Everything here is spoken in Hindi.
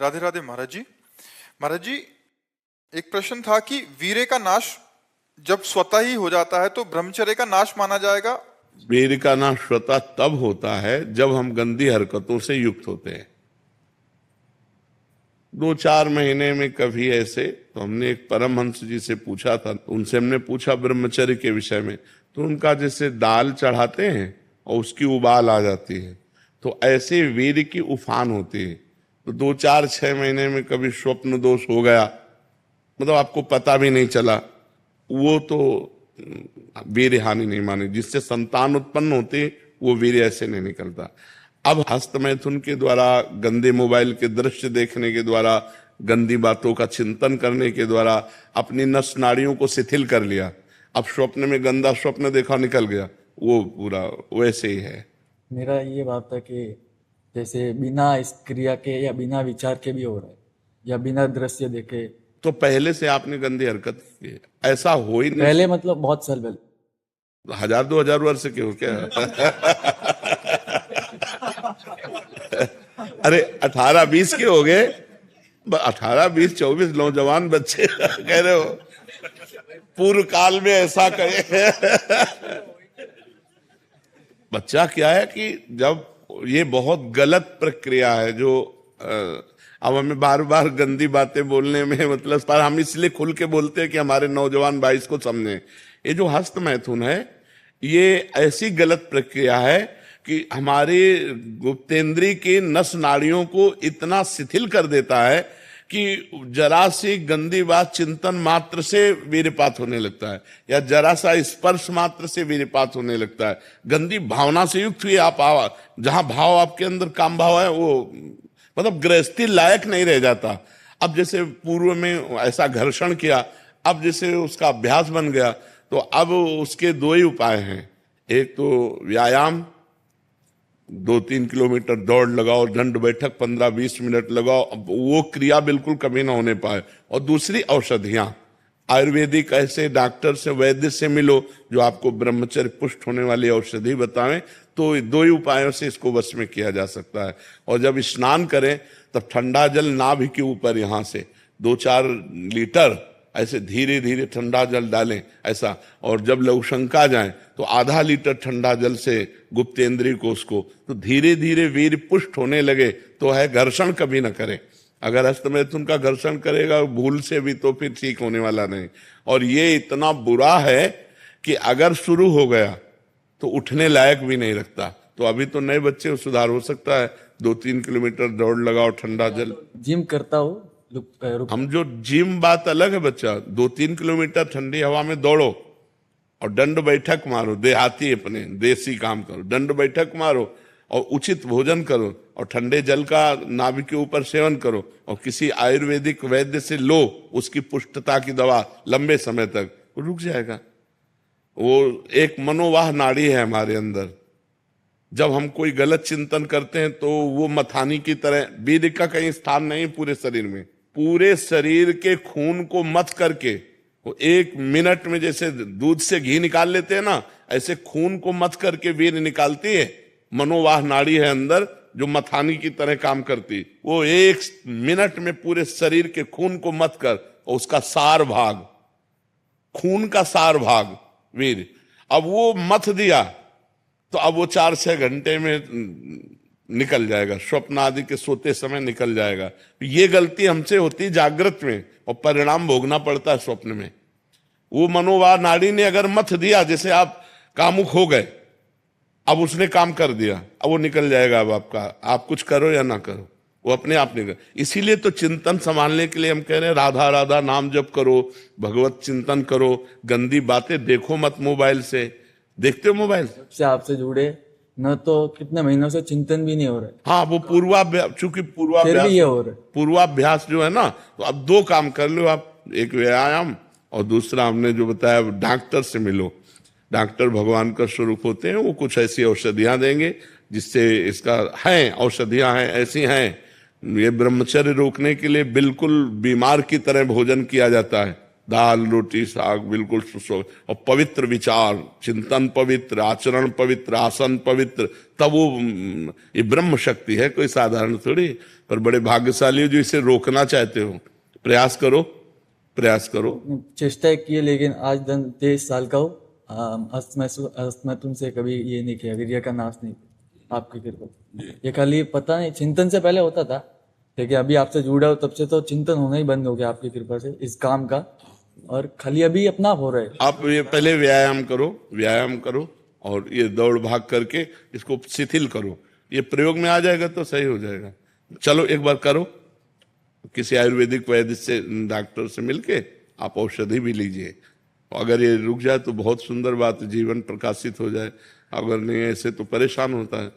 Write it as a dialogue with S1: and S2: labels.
S1: राधे राधे महाराज जी। महाराज जी, एक प्रश्न था कि वीर्य का नाश जब स्वतः ही हो जाता है तो ब्रह्मचर्य का नाश माना जाएगा।
S2: वीर्य का नाश स्वतः तब होता है जब हम गंदी हरकतों से युक्त होते हैं। 2-4 महीने में कभी ऐसे, तो हमने एक परमहंस जी से पूछा था, उनसे हमने पूछा ब्रह्मचर्य के विषय में, तो उनका जैसे दाल चढ़ाते हैं और उसकी उबाल आ जाती है, तो ऐसे वीर्य की उफान होती है। तो 2-4-6 महीने में कभी स्वप्न दोष हो गया, मतलब आपको पता भी नहीं चला, वो तो वीर्य हानि नहीं मानी। जिससे संतान उत्पन्न होती वो वीर्य ऐसे नहीं निकलता। अब हस्त मैथुन के द्वारा, गंदे मोबाइल के दृश्य देखने के द्वारा, गंदी बातों का चिंतन करने के द्वारा अपनी नस नाड़ियों को शिथिल कर लिया। अब स्वप्न में गंदा स्वप्न देखा, निकल गया, वो पूरा वैसे ही है।
S3: मेरा ये बात था कि जैसे बिना इस क्रिया के या बिना विचार के भी हो रहा है या बिना दृश्य देखे।
S2: तो पहले से आपने गंदी हरकत की है, ऐसा हो ही नहीं।
S3: पहले मतलब बहुत साल पहले।
S2: 1000-2000 वर्ष के हो क्या? अरे 18-20 के हो गए, 18-20-24 नौजवान बच्चे कह रहे हो पूर्व काल में ऐसा कहे। बच्चा क्या है कि जब ये बहुत गलत प्रक्रिया है जो अब हमें बार बार गंदी बातें बोलने में मतलब, पर हम इसलिए खुल के बोलते हैं कि हमारे नौजवान भाई इसको समझें। ये जो हस्त मैथुन है, ये ऐसी गलत प्रक्रिया है कि हमारे गुप्तेंद्री के नस नाड़ियों को इतना शिथिल कर देता है कि जरा सी गंदी बात चिंतन मात्र से वीर्यपात होने लगता है, या जरा सा स्पर्श मात्र से वीर्यपात होने लगता है। गंदी भावना से युक्त हुई आप जहां भाव आपके अंदर काम भाव है, वो मतलब गृहस्थी लायक नहीं रह जाता। अब जैसे पूर्व में ऐसा घर्षण किया, अब जैसे उसका अभ्यास बन गया, तो अब उसके 2 ही उपाय हैं। एक तो व्यायाम, 2-3 किलोमीटर दौड़ लगाओ, दंड बैठक 15-20 मिनट लगाओ, अब वो क्रिया बिल्कुल कभी ना होने पाए। और दूसरी औषधियां, आयुर्वेदिक ऐसे डॉक्टर से, वैद्य से मिलो जो आपको ब्रह्मचर्य पुष्ट होने वाली औषधि बताएं, तो 2 ही उपायों से इसको वश में किया जा सकता है। और जब स्नान करें तब ठंडा जल नाभि के ऊपर यहां से 2-4 लीटर ऐसे धीरे धीरे ठंडा जल डालें ऐसा, और जब लघुशंका जाए तो आधा लीटर ठंडा जल से गुप्तेंद्री को उसको, तो धीरे धीरे वीर्य पुष्ट होने लगे तो है। घर्षण कभी ना करें, अगर हस्तमैथुन का घर्षण करेगा भूल से भी तो फिर ठीक होने वाला नहीं। और ये इतना बुरा है कि अगर शुरू हो गया तो उठने लायक भी नहीं रखता। तो अभी तो नए बच्चे को सुधार हो सकता है, 2-3 किलोमीटर दौड़ लगाओ, ठंडा जल।
S3: जिम करता हूँ।
S2: हम जो जिम बात अलग है बच्चा, 2-3 किलोमीटर ठंडी हवा में दौड़ो और दंड बैठक मारो, देहाती अपने देसी काम करो, दंड बैठक मारो और उचित भोजन करो और ठंडे जल का नाभि के ऊपर सेवन करो और किसी आयुर्वेदिक वैद्य से लो उसकी पुष्टता की दवा लंबे समय तक, वो रुक जाएगा। वो एक मनोवाह नाड़ी है हमारे अंदर, जब हम कोई गलत चिंतन करते हैं तो वो मथानी की तरह, वीर्य का कहीं स्थान नहीं पूरे शरीर में, पूरे शरीर के खून को मथ करके वो 1 मिनट में जैसे दूध से घी निकाल लेते हैं ना, ऐसे खून को मथ करके वीर्य निकालती है। मनोवाह नाड़ी है अंदर जो मथानी की तरह काम करती, वो 1 मिनट में पूरे शरीर के खून को मथ कर, और उसका सार भाग, खून का सार भाग वीर्य, अब वो मथ दिया तो अब वो 4-6 घंटे में निकल जाएगा, स्वप्न आदि के सोते समय निकल जाएगा। ये गलती हमसे होती है जागृत में और परिणाम भोगना पड़ता है स्वप्न में। वो मनोवाह नाड़ी ने अगर मथ दिया, जैसे आप कामुक हो गए, अब उसने काम कर दिया, अब वो निकल जाएगा। अब आपका, आप कुछ करो या ना करो, वो अपने आप निकल। इसीलिए तो चिंतन संभालने के लिए हम कह रहे हैं राधा राधा नाम जप करो, भगवत चिंतन करो, गंदी बातें देखो मत मोबाइल से। देखते हो मोबाइल
S3: से आपसे जुड़े न तो कितने महीनों से चिंतन भी नहीं हो रहा है।
S2: हाँ, वो पूर्वाभ्यास, चूंकि
S3: फिर भी ये हो रहा है।
S2: पूर्वाभ्यास जो है ना, तो अब 2 काम कर लो आप, एक व्यायाम और दूसरा हमने जो बताया डॉक्टर से मिलो। डॉक्टर भगवान का स्वरूप होते हैं, वो कुछ ऐसी औषधियां देंगे जिससे इसका है, औषधियां हैं ऐसी हैं। ये ब्रह्मचर्य रोकने के लिए बिल्कुल बीमार की तरह भोजन किया जाता है, दाल रोटी साग बिल्कुल और पवित्र विचार, चिंतन पवित्र, आचरण पवित्र, आसन पवित्र, तब वो ये ब्रह्म शक्ति है, कोई साधारण थोड़ी। पर बड़े भाग्यशाली हो जो इसे रोकना चाहते हो। प्रयास करो, प्रयास करो।
S3: चेष्टा की है, लेकिन आज 23 साल का हूँ। मैं तुमसे कभी ये नहीं किया, वीर्य का नाश नहीं किया, आपकी कृपा। ये खाली पता नहीं, चिंतन से पहले होता था, लेकिन अभी आपसे जुड़ा हो तब से तो चिंतन होना ही बंद हो गया आपकी कृपा से इस काम का, और खाली अभी अपना हो रहा है।
S2: आप ये पहले व्यायाम करो, व्यायाम करो, और ये दौड़ भाग करके इसको शिथिल करो। ये प्रयोग में आ जाएगा तो सही हो जाएगा। चलो एक बार करो, किसी आयुर्वेदिक वैद्य से, डॉक्टर से मिलके आप औषधि भी लीजिए। अगर ये रुक जाए तो बहुत सुंदर बात, जीवन प्रकाशित हो जाए। अगर नहीं ऐसे तो परेशान होता है।